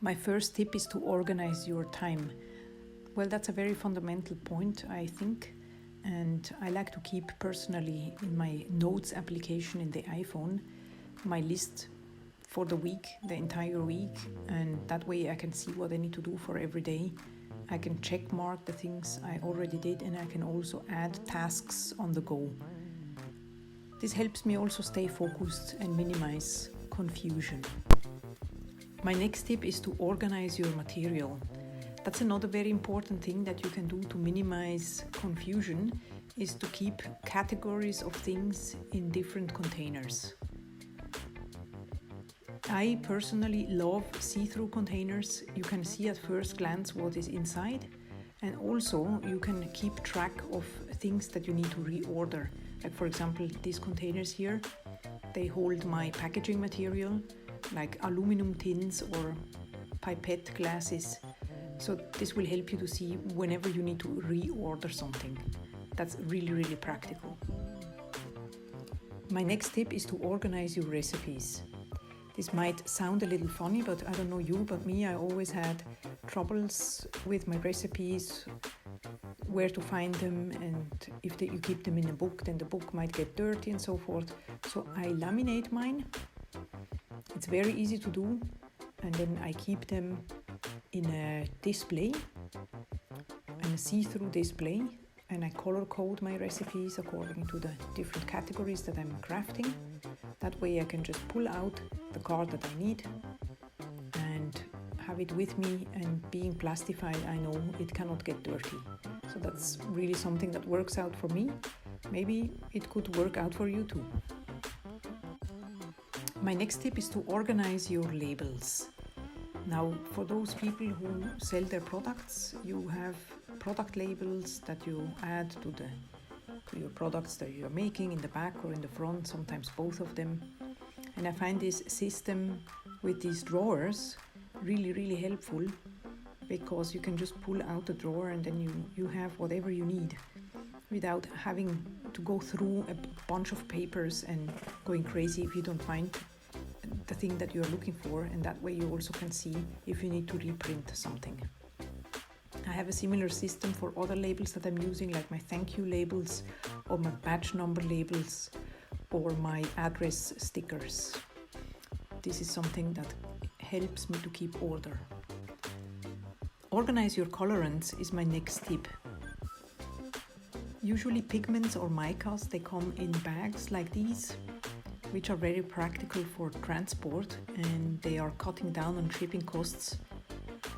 My first tip is to organize your time. Well, that's a very fundamental point, I think, and I like to keep personally in my notes application in the iPhone my list for the week, the entire week, and that way I can see what I need to do for every day. I can check mark the things I already did, and I can also add tasks on the go. This helps me also stay focused and minimize confusion. My next tip is to organize your material. That's another very important thing that you can do to minimize confusion, is to keep categories of things in different containers. I personally love see-through containers. You can see at first glance what is inside, and also you can keep track of things that you need to reorder. Like for example, these containers here, they hold my packaging material, like aluminum tins or pipette glasses. So this will help you to see whenever you need to reorder something. That's really, really practical. My next tip is to organize your recipes. This might sound a little funny, but I don't know you, but me, I always had troubles with my recipes, where to find them, and if you keep them in a book, then the book might get dirty and so forth. So I laminate mine. It's very easy to do, and then I keep them in a display, in a see-through display, and I color code my recipes according to the different categories that I'm crafting. That way I can just pull out the card that I need and have it with me, and being plastified, I know it cannot get dirty. So that's really something that works out for me. Maybe it could work out for you too. My next tip is to organize your labels. Now, for those people who sell their products, you have product labels that you add to your products that you're making in the back or in the front, sometimes both of them. And I find this system with these drawers really, really helpful, because you can just pull out the drawer and then you have whatever you need without having to go through a bunch of papers and going crazy if you don't find the thing that you're looking for. And that way you also can see if you need to reprint something. I have a similar system for other labels that I'm using, like my thank you labels or my batch number labels or my address stickers. This is something that helps me to keep order. Organize your colorants is my next tip. Usually pigments or micas, they come in bags like these, which are very practical for transport, and they are cutting down on shipping costs.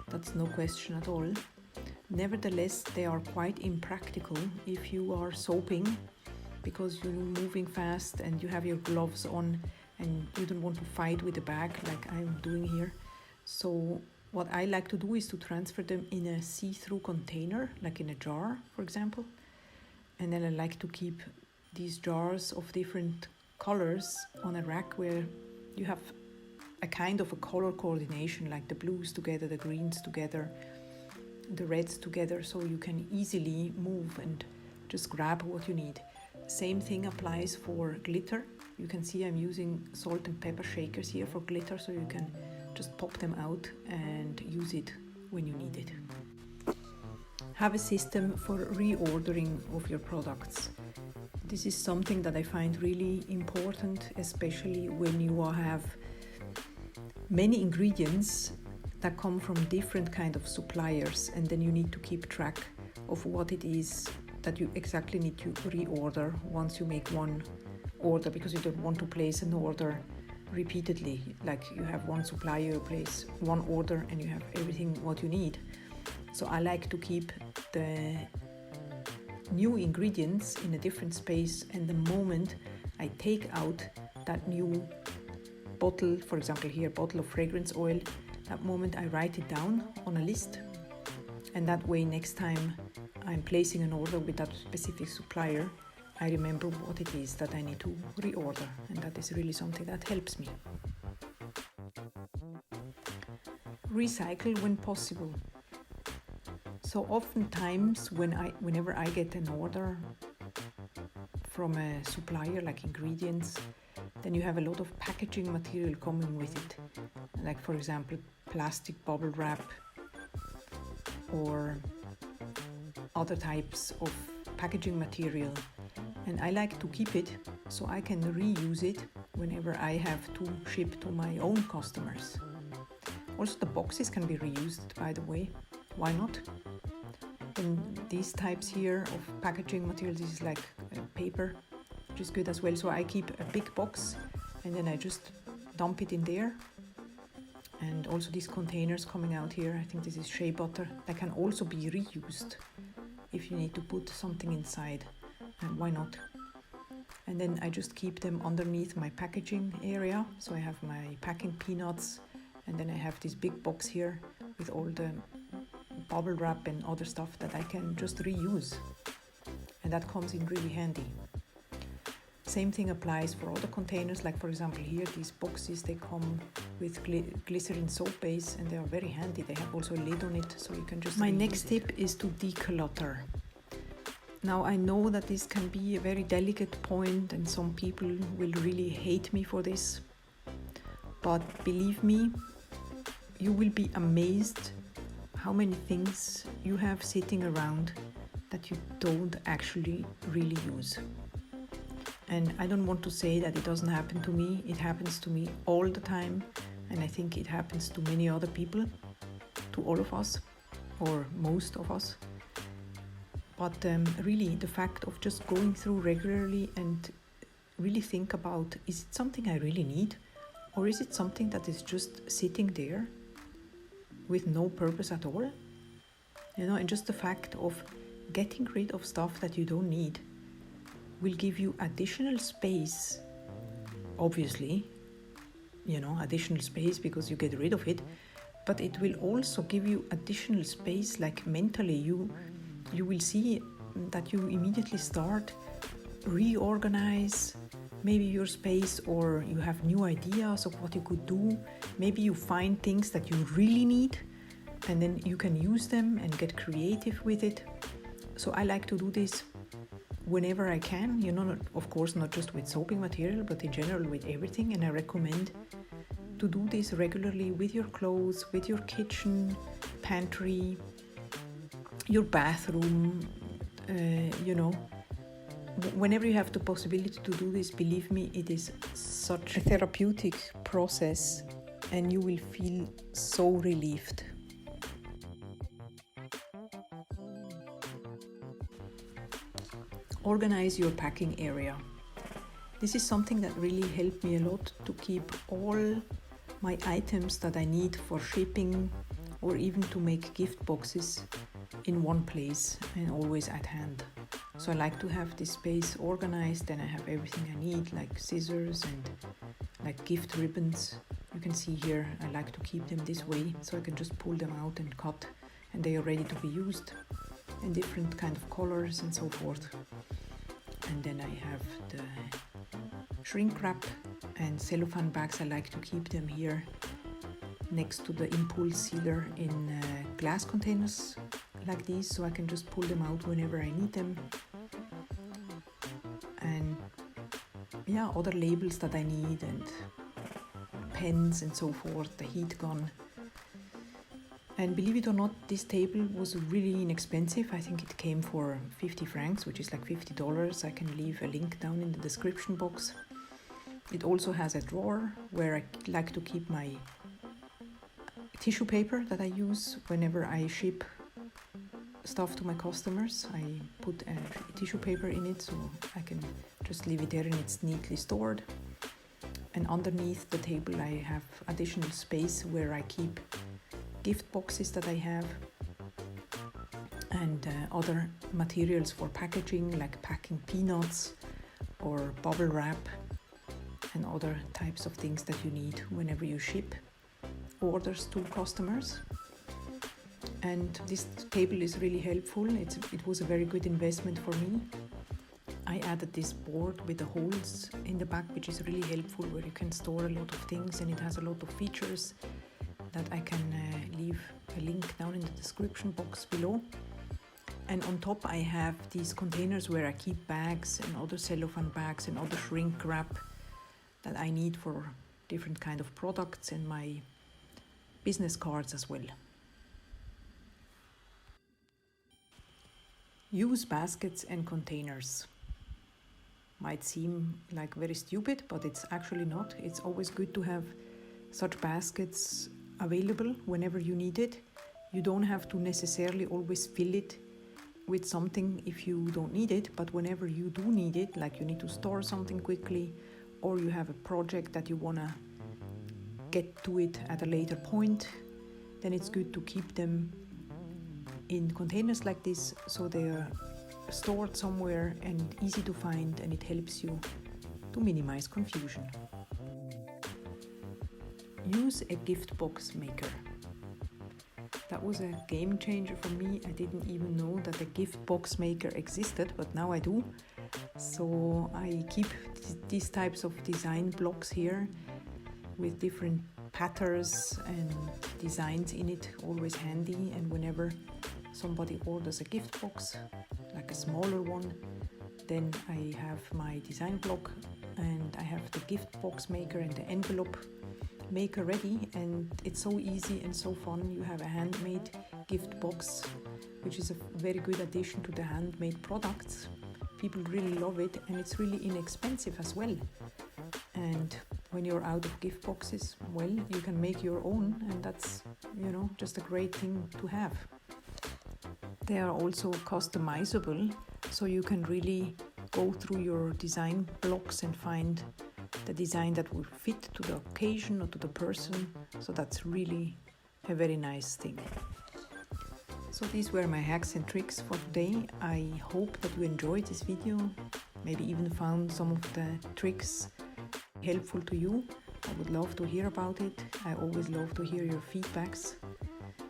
That's no question at all. Nevertheless, they are quite impractical if you are soaping, because you're moving fast and you have your gloves on and you don't want to fight with the bag like I'm doing here. So what I like to do is to transfer them in a see-through container, like in a jar, for example. And then I like to keep these jars of different colors on a rack where you have a kind of a color coordination, like the blues together, the greens together, the reds together, so you can easily move and just grab what you need. Same thing applies for glitter. You can see I'm using salt and pepper shakers here for glitter, so you can just pop them out and use it when you need it. Have a system for reordering of your products. This is something that I find really important, especially when you have many ingredients that come from different kind of suppliers, and then you need to keep track of what it is that you exactly need to reorder once you make one order, because you don't want to place an order repeatedly. Like you have one supplier, you place one order and you have everything what you need. So I like to keep the new ingredients in a different space, and the moment I take out that new bottle, for example here, bottle of fragrance oil, that moment I write it down on a list, and that way next time I'm placing an order with that specific supplier, I remember what it is that I need to reorder, and that is really something that helps me. Recycle when possible. So oftentimes whenever I get an order from a supplier, like ingredients, then you have a lot of packaging material coming with it. Like for example, plastic bubble wrap or other types of packaging material. And I like to keep it so I can reuse it whenever I have to ship to my own customers. Also the boxes can be reused, by the way. Why not? And these types here of packaging material, this is like paper, which is good as well. So I keep a big box and then I just dump it in there. And also these containers coming out here, I think this is shea butter, that can also be reused if you need to put something inside. And why not? And then I just keep them underneath my packaging area. So I have my packing peanuts, and then I have this big box here with all the bubble wrap and other stuff that I can just reuse. And that comes in really handy. Same thing applies for other containers, like for example here, these boxes, they come with glycerin soap base and they are very handy. They have also a lid on it, so you can just My next tip is to declutter. Now I know that this can be a very delicate point and some people will really hate me for this, but believe me, you will be amazed how many things you have sitting around that you don't actually really use. And I don't want to say that it doesn't happen to me. It happens to me all the time, and I think it happens to many other people, to all of us, or most of us. But really, the fact of just going through regularly and really think about, is it something I really need? Or is it something that is just sitting there with no purpose at all? You know, and just the fact of getting rid of stuff that you don't need will give you additional space, obviously, you know, additional space because you get rid of it, but it will also give you additional space, like mentally you will see that you immediately start reorganize maybe your space, or you have new ideas of what you could do. Maybe you find things that you really need and then you can use them and get creative with it. So I like to do this whenever I can, you know, of course not just with soaping material, but in general with everything. And I recommend to do this regularly with your clothes, with your kitchen, pantry, your bathroom, you know, whenever you have the possibility to do this. Believe me, it is such a therapeutic process and you will feel so relieved. Organize your packing area. This is something that really helped me a lot to keep all my items that I need for shipping or even to make gift boxes in one place and always at hand. So I like to have this space organized, and I have everything I need, like scissors and like gift ribbons. You can see here I like to keep them this way so I can just pull them out and cut and they are ready to be used in different kind of colors and so forth. And then I have the shrink wrap and cellophane bags. I like to keep them here next to the impulse sealer in glass containers like these, so I can just pull them out whenever I need them. And yeah, other labels that I need and pens and so forth, the heat gun. And believe it or not, this table was really inexpensive. I think it came for 50 francs, which is like $50. I can leave a link down in the description box. It also has a drawer where I like to keep my tissue paper that I use whenever I ship stuff to my customers. I put a tissue paper in it so I can just leave it there and it's neatly stored. And underneath the table I have additional space where I keep gift boxes that I have and other materials for packaging, like packing peanuts or bubble wrap and other types of things that you need whenever you ship orders to customers. And this table is really helpful. It was a very good investment for me. I added this board with the holes in the back, which is really helpful, where you can store a lot of things, and it has a lot of features that I can leave a link down in the description box below. And on top I have these containers where I keep bags and other cellophane bags and other shrink wrap that I need for different kind of products and my business cards as well. Use baskets and containers. Might seem like very stupid, but it's actually not. It's always good to have such baskets available whenever you need it. You don't have to necessarily always fill it with something if you don't need it, but whenever you do need it, like you need to store something quickly, or you have a project that you want to get to it at a later point, then it's good to keep them in containers like this, so they are stored somewhere and easy to find, and it helps you to minimize confusion. Use a gift box maker. That was a game changer for me. I didn't even know that a gift box maker existed, but now I do. So I keep these types of design blocks here with different patterns and designs in it, always handy. And whenever somebody orders a gift box, like a smaller one, then I have my design block and I have the gift box maker and the envelope maker ready, and it's so easy and so fun. You have a handmade gift box, which is a very good addition to the handmade products. People really love it, and it's really inexpensive as well. And when you're out of gift boxes, well, you can make your own, and that's, just a great thing to have. They are also customizable, so you can really go through your design blocks and find the design that will fit to the occasion or to the person. So that's really a very nice thing. So these were my hacks and tricks for today. I hope that you enjoyed this video, maybe even found some of the tricks helpful to you. I would love to hear about it. I always love to hear your feedbacks.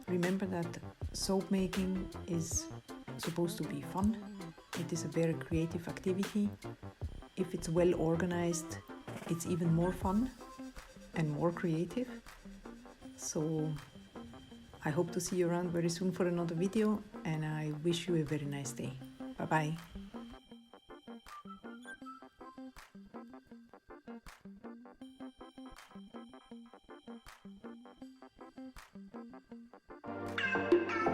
Remember that soap making is supposed to be fun. It is a very creative activity. If it's well organized, it's even more fun and more creative. So I hope to see you around very soon for another video, and I wish you a very nice day. Bye bye.